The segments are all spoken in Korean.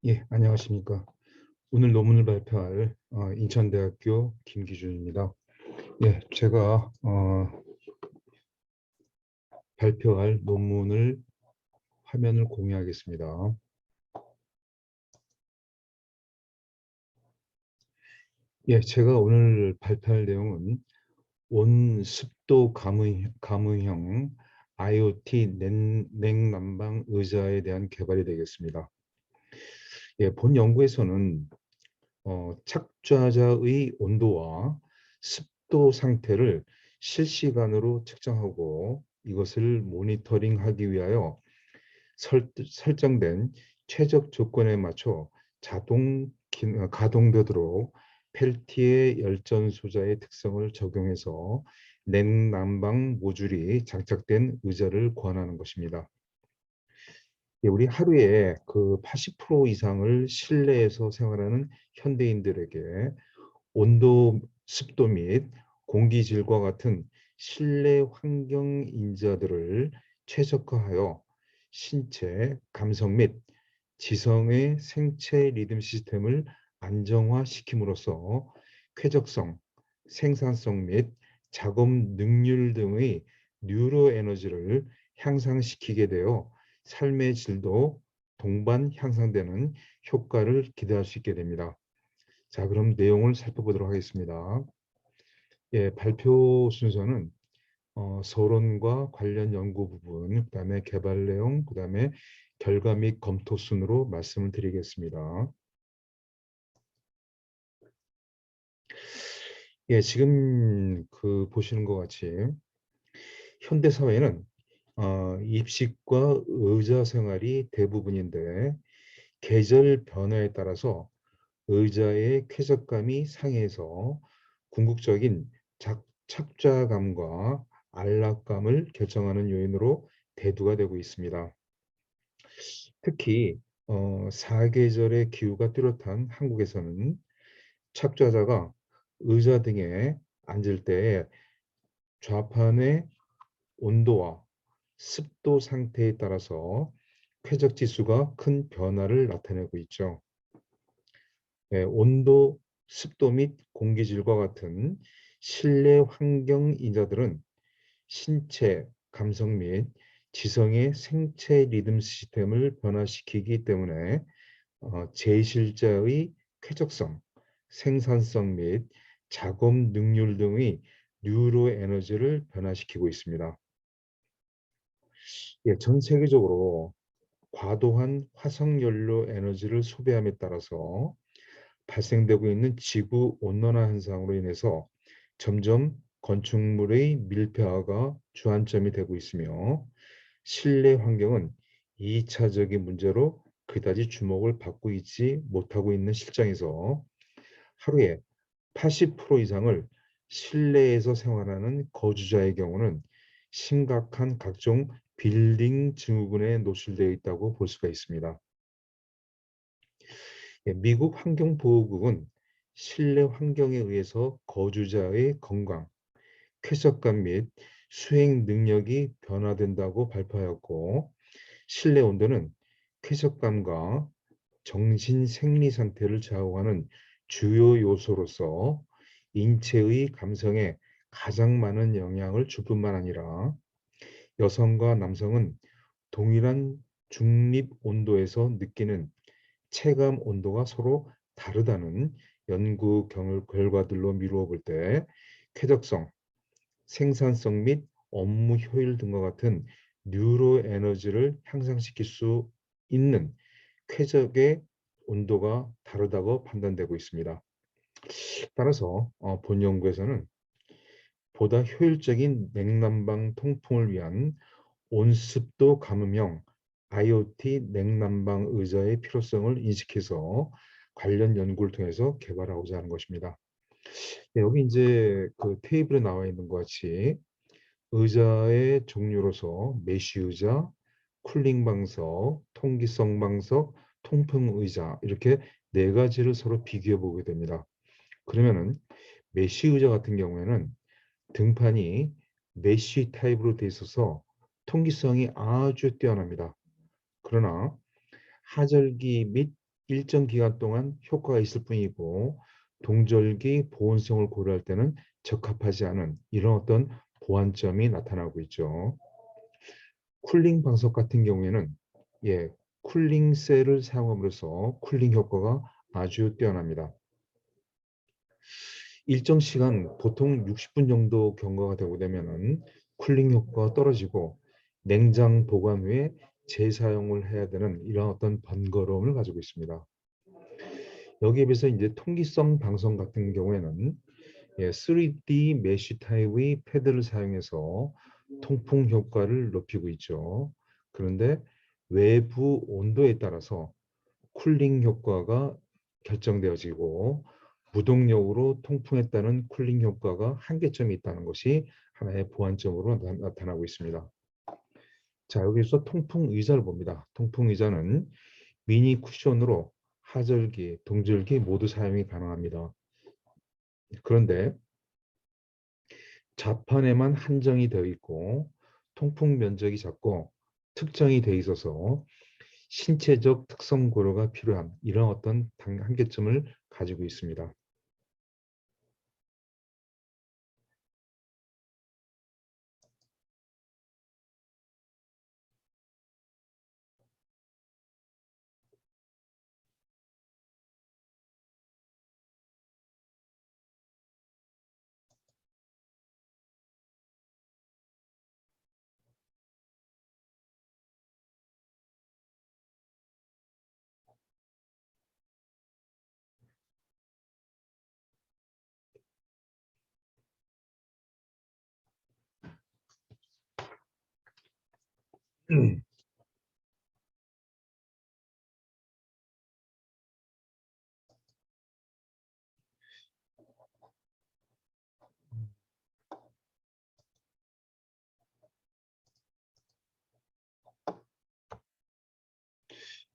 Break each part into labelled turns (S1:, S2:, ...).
S1: 예, 안녕하십니까. 오늘 논문을 발표할 인천대학교 김기준입니다. 예, 제가 발표할 논문을 화면을 공유하겠습니다. 예, 제가 오늘 발표할 내용은 온습도 가무형 IoT 냉난방 의자에 대한 개발이 되겠습니다. 예, 본 연구에서는 착좌자의 온도와 습도 상태를 실시간으로 측정하고 이것을 모니터링하기 위하여 설정된 최적 조건에 맞춰 가동되도록 펠티의 열전 소자의 특성을 적용해서 냉난방 모듈이 장착된 의자를 권하는 것입니다. 예, 우리 하루에 그 80% 이상을 실내에서 생활하는 현대인들에게 온도, 습도 및 공기질과 같은 실내 환경 인자들을 최적화하여 신체, 감성 및 지성의 생체 리듬 시스템을 안정화시킴으로써 쾌적성, 생산성 및 작업 능률 등의 뉴로 에너지를 향상시키게 되어 삶의 질도 동반 향상되는 효과를 기대할 수 있게 됩니다. 자, 그럼 내용을 살펴보도록 하겠습니다. 예, 발표 순서는 서론과 관련 연구 부분, 그다음에 개발 내용, 그다음에 결과 및 검토 순으로 말씀을 드리겠습니다. 예, 지금 그 보시는 것 같이 현대 사회는 입식과 의자 생활이 대부분인데 계절 변화에 따라서 의자의 쾌적감이 상해서 궁극적인 착좌감과 안락감을 결정하는 요인으로 대두가 되고 있습니다. 특히 사계절의 기후가 뚜렷한 한국에서는 착좌자가 의자 등에 앉을 때 좌판의 온도와 습도 상태에 따라서 쾌적 지수가 큰 변화를 나타내고 있죠. 예, 온도, 습도 및 공기질과 같은 실내 환경 인자들은 신체, 감성 및 지성의 생체 리듬 시스템을 변화시키기 때문에 제실자의 쾌적성, 생산성 및 작업 능률 등의 뉴로 에너지를 변화시키고 있습니다. 예, 전 세계적으로 과도한 화석연료 에너지를 소비함에 따라서 발생되고 있는 지구 온난화 현상으로 인해서 점점 건축물의 밀폐화가 주안점이 되고 있으며 실내 환경은 2차적인 문제로 그다지 주목을 받고 있지 못하고 있는 실정에서 하루에 80% 이상을 실내에서 생활하는 거주자의 경우는 심각한 각종 빌딩 증후군에 노출되어 있다고 볼 수가 있습니다. 예, 미국 환경보호국은 실내 환경에 의해서 거주자의 건강, 쾌적감 및 수행 능력이 변화된다고 발표하였고, 실내 온도는 쾌적감과 정신 생리 상태를 좌우하는 주요 요소로서 인체의 감성에 가장 많은 영향을 줄 뿐만 아니라 여성과 남성은 동일한 중립 온도에서 느끼는 체감 온도가 서로 다르다는 연구 결과들로 미루어 볼 때 쾌적성, 생산성 및 업무 효율 등과 같은 뉴로 에너지를 향상시킬 수 있는 쾌적의 온도가 다르다고 판단되고 있습니다. 따라서 본 연구에서는 보다 효율적인 냉난방 통풍을 위한 온습도 감음형 IoT 냉난방 의자의 필요성을 인식해서 관련 연구를 통해서 개발하고자 하는 것입니다. 네, 여기 이제 그 테이블에 나와 있는 것 같이 의자의 종류로서 메쉬 의자, 쿨링 방석, 통기성 방석, 통풍 의자 이렇게 네 가지를 서로 비교해 보게 됩니다. 그러면은 메쉬 의자 같은 경우에는 등판이 메쉬 타입으로 되어 있어서 통기성이 아주 뛰어납니다. 그러나 하절기 및 일정 기간 동안 효과가 있을 뿐이고 동절기 보온성을 고려할 때는 적합하지 않은 이런 어떤 보완점이 나타나고 있죠. 쿨링 방석 같은 경우에는 예, 쿨링 셀을 사용함으로써 쿨링 효과가 아주 뛰어납니다. 일정 시간 보통 60분 정도 경과가 되고 되면은 쿨링 효과가 떨어지고 냉장 보관 후에 재사용을 해야 되는 이런 어떤 번거로움을 가지고 있습니다. 여기에 비해서 이제 통기성 방석 같은 경우에는 3D 메쉬 타입의 패드를 사용해서 통풍 효과를 높이고 있죠. 그런데 외부 온도에 따라서 쿨링 효과가 결정되어지고 무동력으로 통풍에 따른 쿨링 효과가 한계점이 있다는 것이 하나의 보완점으로 나타나고 있습니다. 자, 여기서 통풍 의자를 봅니다. 통풍 의자는 미니 쿠션으로 하절기, 동절기 모두 사용이 가능합니다. 그런데 좌판에만 한정이 되어 있고 통풍 면적이 작고 특정이 되어 있어서 신체적 특성 고려가 필요한 이런 어떤 한계점을 가지고 있습니다.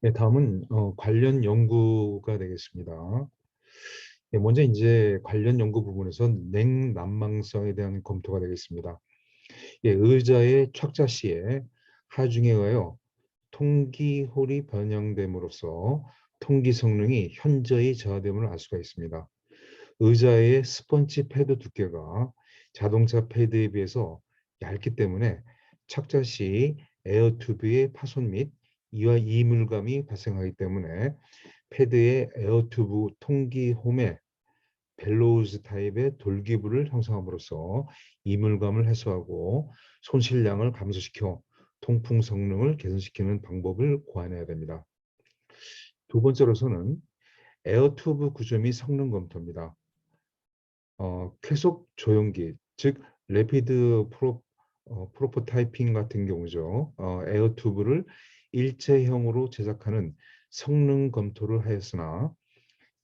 S1: 네, 다음은 관련 연구가 되겠습니다. 네, 먼저 이제 관련 연구 부분에서 냉난망성에 대한 검토가 되겠습니다. 예, 의자의 착자 시에 하중에 의하여 통기홀이 변형됨으로써 통기 성능이 현저히 저하됨을 알 수가 있습니다. 의자의 스펀지 패드 두께가 자동차 패드에 비해서 얇기 때문에 착자 시 에어 튜브의 파손 및 이와 이물감이 발생하기 때문에 패드의 에어 튜브 통기 홈에 벨로우즈 타입의 돌기부를 형성함으로써 이물감을 해소하고 손실량을 감소시켜 통풍 성능을 개선시키는 방법을 고안해야 됩니다. 두 번째로서는 에어 튜브 구조 및 성능 검토입니다. 쾌속 조용기, 즉 레피드 프로토타이핑 같은 경우죠. 에어 튜브를 일체형으로 제작하는 성능 검토를 하였으나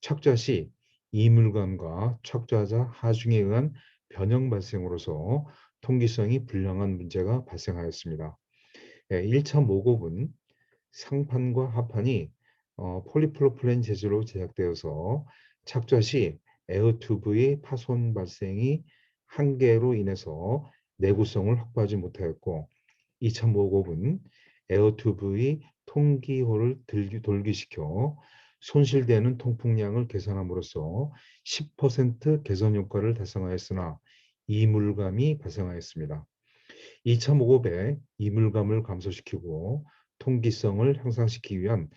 S1: 척자 시 이물감과 척자자 하중에 의한 변형 발생으로서 통기성이 불량한 문제가 발생하였습니다. 1차 모곡은 상판과 하판이 폴리프로필렌 재질로 제작되어서 착좌 시 에어튜브의 파손 발생이 한계로 인해서 내구성을 확보하지 못하였고 2차 모곡은 에어튜브의 통기호를 돌기시켜 손실되는 통풍량을 개선함으로써 10% 개선 효과를 달성하였으나 이물감이 발생하였습니다. 2차 모급에 이물감을 감소시키고 통기성을 향상시키기 위한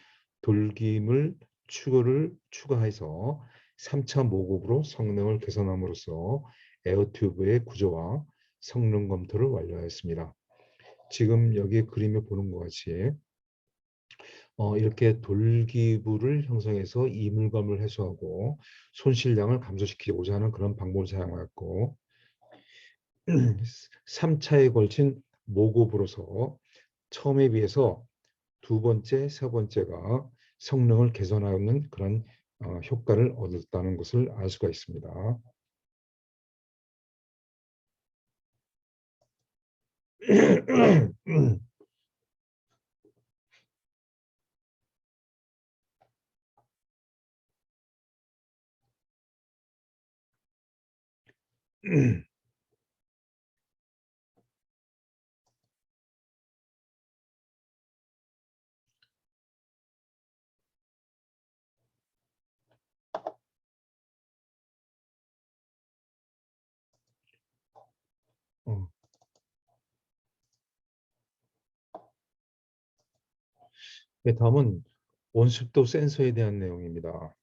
S1: 돌기물 추구를 추가해서 3차 모급으로 성능을 개선함으로써 에어튜브의 구조와 성능 검토를 완료하였습니다. 지금 여기 그림에 보는 것 같이 이렇게 돌기부를 형성해서 이물감을 해소하고 손실량을 감소시키고자 하는 그런 방법을 사용하였고 3차에 걸친 모급으로서 처음에 비해서 두 번째, 세 번째가 성능을 개선하는 그런 효과를 얻었다는 것을 알 수가 있습니다. 네, 다음은 온습도 센서에 대한 내용입니다.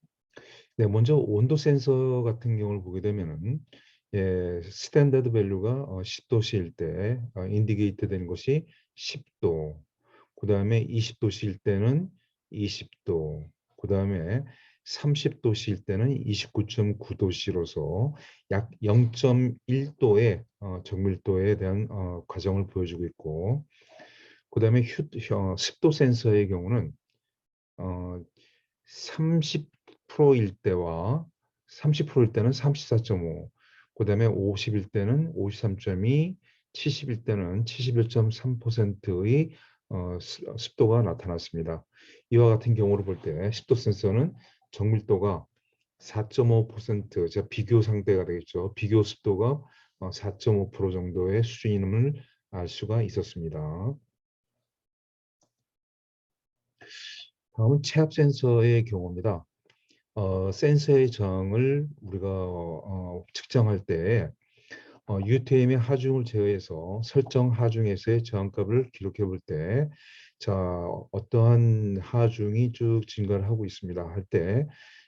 S1: 네, 먼저 온도 센서 같은 경우를 보게 되면은 스탠다드 밸류가 10도씨일 때 인디게이트 되는 것이 10도, 그 다음에 20도씨일 때는 20도, 그 다음에 30도씨일 때는 29.9도씨로서 약 0.1도의 정밀도에 대한 과정을 보여주고 있고, 그 다음에 습도 센서의 경우는 어, 30%일 때와 30%일 때는 34.5, 그다음에 50일 때는 53.2, 70일 때는 71.3%의 습도가 나타났습니다. 이와 같은 경우를 볼 때 습도 센서는 정밀도가 4.5%, 자 비교 상대가 되겠죠. 비교 습도가 4.5% 정도의 수준임을 알 수가 있었습니다. 다음은 체압 센서의 경우입니다. 센서의 저항을 우리가 측정할 때 UTM의 하중을 제어해서 설정 하중에서의 저항값을 기록해 볼 때, 자, 어떠한 하중이 쭉 증가를 하고 있습니다. 할 때,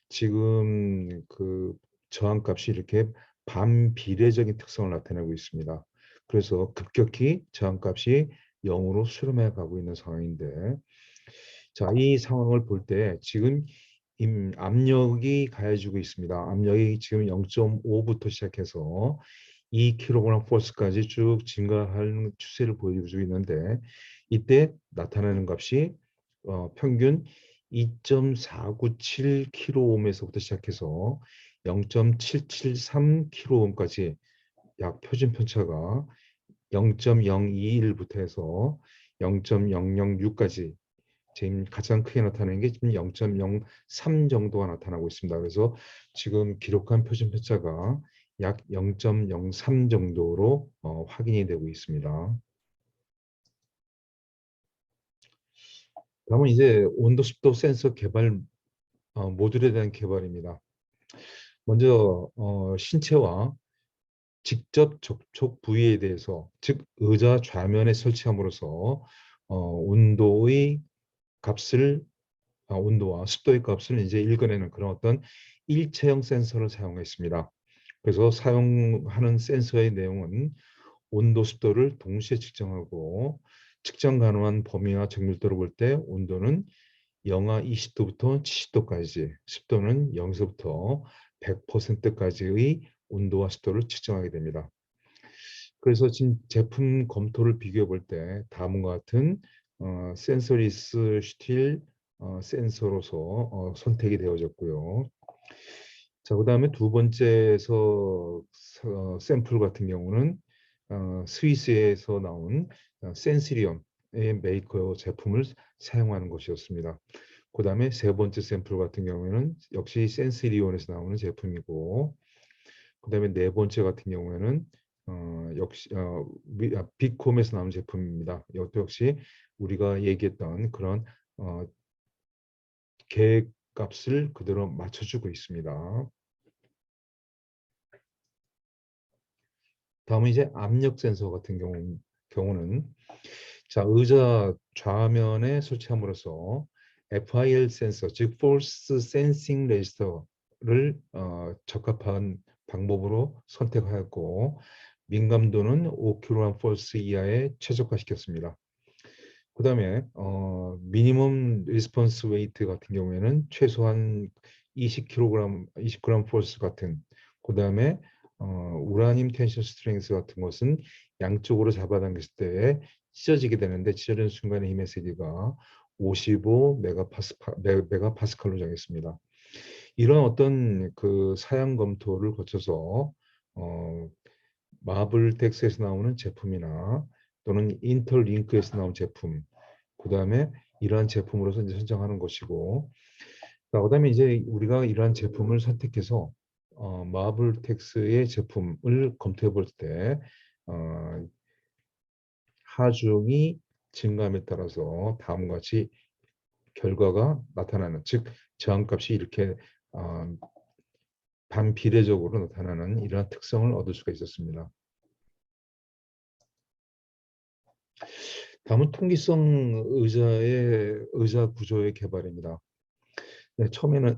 S1: 지금 그 저항값이 이렇게 반비례적인 특성을 나타내고 있습니다. 그래서 급격히 저항값이 0으로 수렴해 가고 있는 상황인데, 자, 이 상황을 볼 때 지금 압력이 가해지고 있습니다. 압력이 지금 0.5부터 시작해서 2kg 포스까지 쭉 증가하는 추세를 보여주고 있는데, 이때 나타나는 값이 평균 2.497kg에서부터 시작해서 0.773kg까지 약 표준 편차가 0.021부터 해서 0.006까지 지금 가장 크게 나타나는 게 지금 0.03 정도가 나타나고 있습니다. 그래서 지금 기록한 표준 편차가 약 0.03 정도로 확인이 되고 있습니다. 다음은 이제 온도 습도 센서 개발 모듈에 대한 개발입니다. 먼저 신체와 직접 접촉 부위에 대해서, 즉 의자 좌면에 설치함으로써 온도의 값을 온도와 습도의 값을 이제 읽어내는 그런 어떤 일체형 센서를 사용했습니다. 그래서 사용하는 센서의 내용은 온도, 습도를 동시에 측정하고, 측정 가능한 범위와 정밀도를 볼 때 온도는 영하 20도부터 70도까지, 습도는 0에서부터 100%까지의 온도와 습도를 측정하게 됩니다. 그래서 지금 제품 검토를 비교해 볼 때 다음과 같은 센서리스 슈틸 센서로서 선택이 되어졌고요. 자, 그다음에 두 번째에서 샘플 같은 경우는 스위스에서 나온 센시리온의 메이커 제품을 사용하는 것이었습니다. 그다음에 세 번째 샘플 같은 경우에는 역시 센시리온에서 나오는 제품이고, 그다음에 네 번째 같은 경우에는 역시 비콤에서 나온 제품입니다. 이것도 역시 우리가 얘기했던 그런 계획값을 그대로 맞춰주고 있습니다. 다음은 이제 압력 센서 같은 경우는, 자, 의자 좌면에 설치함으로써 FIL 센서, 즉 Force Sensing Register를 적합한 방법으로 선택하였고, 민감도는 5kg force 이하에 최적화시켰습니다. 그다음에 미니멈 리스폰스 웨이트 같은 경우에는 최소한 20kg force 같은, 그다음에 우라늄 텐션 스트렝스 같은 것은 양쪽으로 잡아당겼을 때 찢어지게 되는데, 찢어지는 순간의 힘의 세기가 55 메가파스칼로 정했습니다. 이런 어떤 그 사양 검토를 거쳐서 마블텍스에서 나오는 제품이나 또는 인터링크에서 나온 제품, 그다음에 이러한 제품으로서 이제 선정하는 것이고, 그다음에 이제 우리가 이러한 제품을 선택해서 마블텍스의 제품을 검토해 볼 때 하중이 증감에 따라서 다음과 같이 결과가 나타나는, 즉 저항값이 이렇게 어, 반비례적으로 나타나는 이러한 특성을 얻을 수가 있었습니다. 다음은 통기성 의자 구조의 개발입니다. 네, 처음에는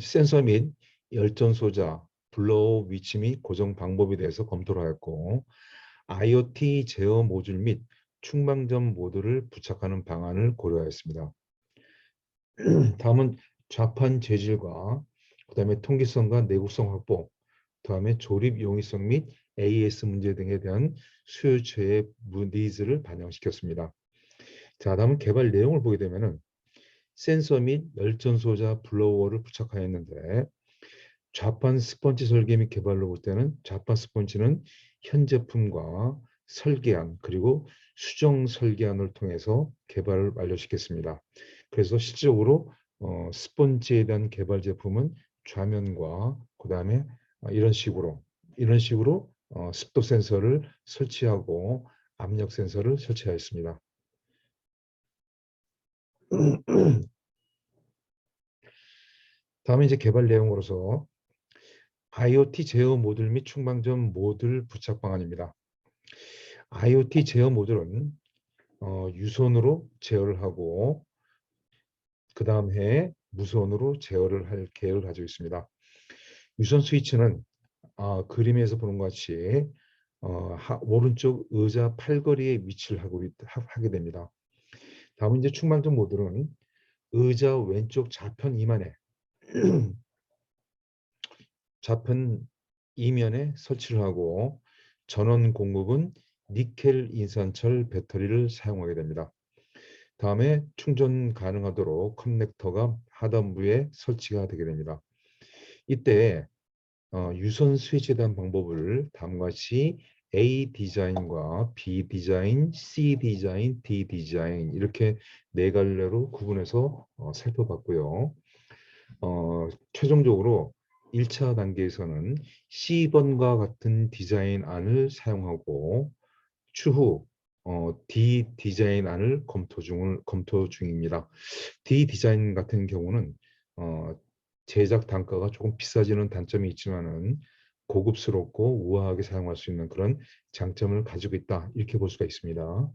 S1: 센서 및 열전 소자, 블로어 위치 및 고정 방법에 대해서 검토를 하였고, IoT 제어 모듈 및 충방전 모듈을 부착하는 방안을 고려하였습니다. 다음은 좌판 재질과 그다음에 통기성과 내구성 확보, 다음에 조립 용이성 및 AS 문제 등에 대한 수요처의 니즈를 반영시켰습니다. 자, 다음은 개발 내용을 보게 되면은 센서 및 열전 소자 블로워를 부착하였는데, 좌판 스펀지 설계 및 개발로 볼 때는 좌판 스펀지는 현 제품과 설계안 그리고 수정 설계안을 통해서 개발을 완료시켰습니다. 그래서 실질적으로 스펀지에 대한 개발 제품은 좌면과 그다음에 이런 식으로 습도 센서를 설치하고 압력 센서를 설치하였습니다. 다음에 이제 개발 내용으로서 IoT 제어 모듈 및 충방전 모듈 부착 방안입니다. IoT 제어 모듈은 유선으로 제어를 하고 그 다음에 무선으로 제어를 할 계획을 가지고 있습니다. 유선 스위치는 그림에서 보는 것 같이 오른쪽 의자 팔걸이에 위치를 하게 됩니다. 다음 이제 충방전 모듈은 의자 왼쪽 좌편 이면에 좌편 이면에 설치를 하고 전원 공급은 니켈 인산철 배터리를 사용하게 됩니다. 다음에 충전 가능하도록 커넥터가 하단부에 설치가 되게 됩니다. 이때 유선 스위치에 대한 방법을 다음과 같이 A 디자인과 B 디자인, C 디자인, D 디자인 이렇게 네 갈래로 구분해서 살펴봤고요. 최종적으로 1차 단계에서는 C번과 같은 디자인안을 사용하고 추후 D 디자인안을 검토 중입니다. D 디자인 같은 경우는 어, 제작 단가가 조금 비싸지는 단점이 있지만은 고급스럽고 우아하게 사용할 수 있는 그런 장점을 가지고 있다 이렇게 볼 수가 있습니다.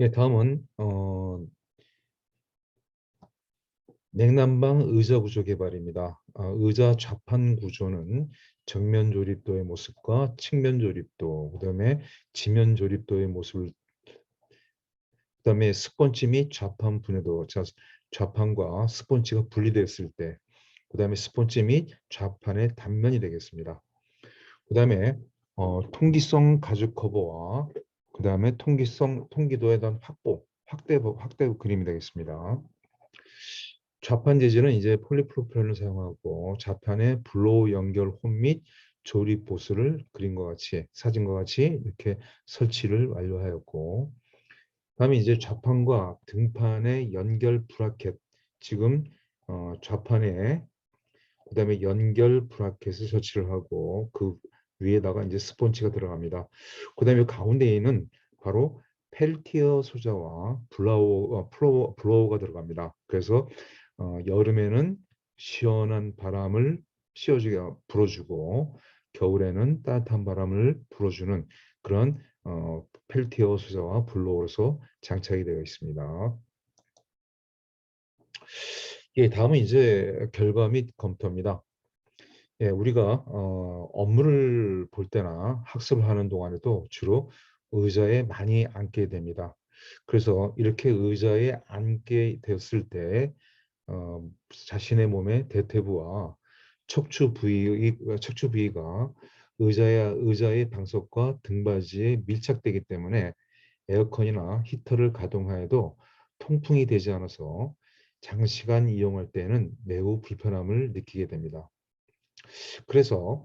S1: 예, 다음은 냉난방 의자 구조 개발입니다. 의자 좌판 구조는 정면 조립도의 모습과 측면 조립도, 그다음에 지면 조립도의 모습을, 그다음에 스펀지 및 좌판 분해도, 좌판과 스펀지가 분리됐을 때, 그다음에 스펀지 및 좌판의 단면이 되겠습니다. 그다음에 통기성 가죽 커버와 그다음에 통기도에 대한 확대 그림이 되겠습니다. 좌판 재질은 이제 폴리프로필렌을 사용하고 좌판에 블로우 연결 홈 및 조립 보스를 그림과 같이 사진과 같이 이렇게 설치를 완료하였고, 다음에 이제 좌판과 등판의 연결 브라켓, 지금 좌판에 그다음에 연결 브라켓을 설치를 하고 그 위에다가 이제 스펀지가 들어갑니다. 그다음에 가운데에 있는 바로 펠티어 소자와 블로워가 들어갑니다. 그래서 여름에는 시원한 바람을 불어주고 겨울에는 따뜻한 바람을 불어주는 그런 펠티어 소자와 블로워로서 장착이 되어 있습니다. 예, 다음은 이제 결과 및 검토입니다. 예, 우리가 업무를 볼 때나 학습을 하는 동안에도 주로 의자에 많이 앉게 됩니다. 그래서 이렇게 의자에 앉게 되었을 때 자신의 몸의 대퇴부와 척추 부위가 의자의 방석과 등받이에 밀착되기 때문에 에어컨이나 히터를 가동하여도 통풍이 되지 않아서 장시간 이용할 때는 매우 불편함을 느끼게 됩니다. 그래서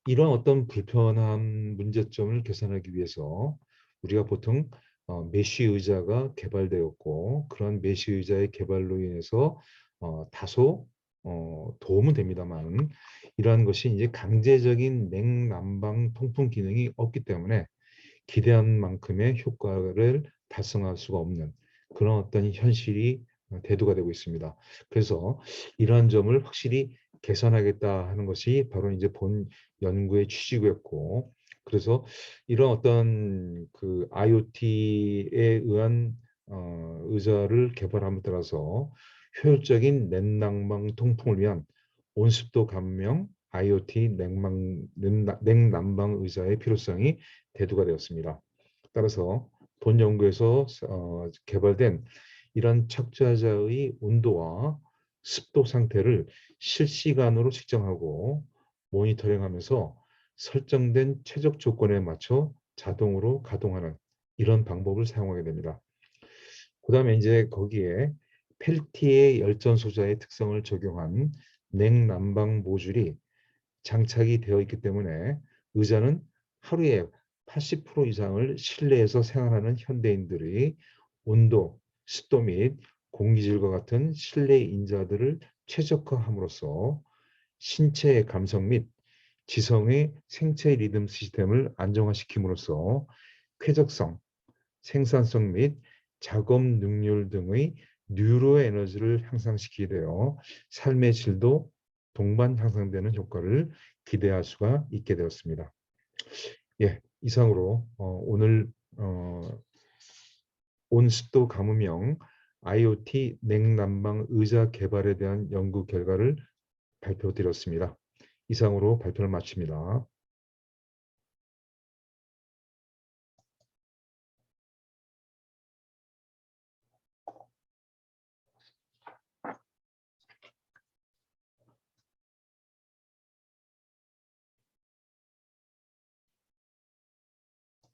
S1: 이런 어떤 불편한 문제점을 개선하기 위해서 우리가 보통 메쉬 의자가 개발되었고 그런 메쉬 의자의 개발로 인해서 다소 도움은 됩니다만 이러한 것이 이제 강제적인 냉난방 통풍 기능이 없기 때문에 기대한 만큼의 효과를 달성할 수가 없는 그런 어떤 현실이 대두가 되고 있습니다. 그래서 이러한 점을 확실히 개선하겠다 하는 것이 바로 이제 본 연구의 취지였고, 그래서 이런 어떤 그 IoT에 의한 의자를 개발함에 따라서 효율적인 냉난방 통풍을 위한 온습도 감명 IoT 냉난방 의자의 필요성이 대두가 되었습니다. 따라서 본 연구에서 개발된 이런 척추자의 온도와 습도 상태를 실시간으로 측정하고 모니터링하면서 설정된 최적 조건에 맞춰 자동으로 가동하는 이런 방법을 사용하게 됩니다. 그다음에 이제 거기에 펠티의 열전 소자의 특성을 적용한 냉난방 모듈이 장착이 되어 있기 때문에 의자는 하루에 80% 이상을 실내에서 생활하는 현대인들의 온도, 습도 및 공기질과 같은 실내 인자들을 최적화함으로써 신체의 감성 및 지성의 생체 리듬 시스템을 안정화시킴으로써 쾌적성, 생산성 및 작업 능률 등의 뉴로 에너지를 향상시키게 되어 삶의 질도 동반 향상되는 효과를 기대할 수가 있게 되었습니다. 예, 이상으로 오늘 온습도 감음형 IoT 냉난방 의자 개발에 대한 연구 결과를 발표드렸습니다. 이상으로 발표를 마칩니다.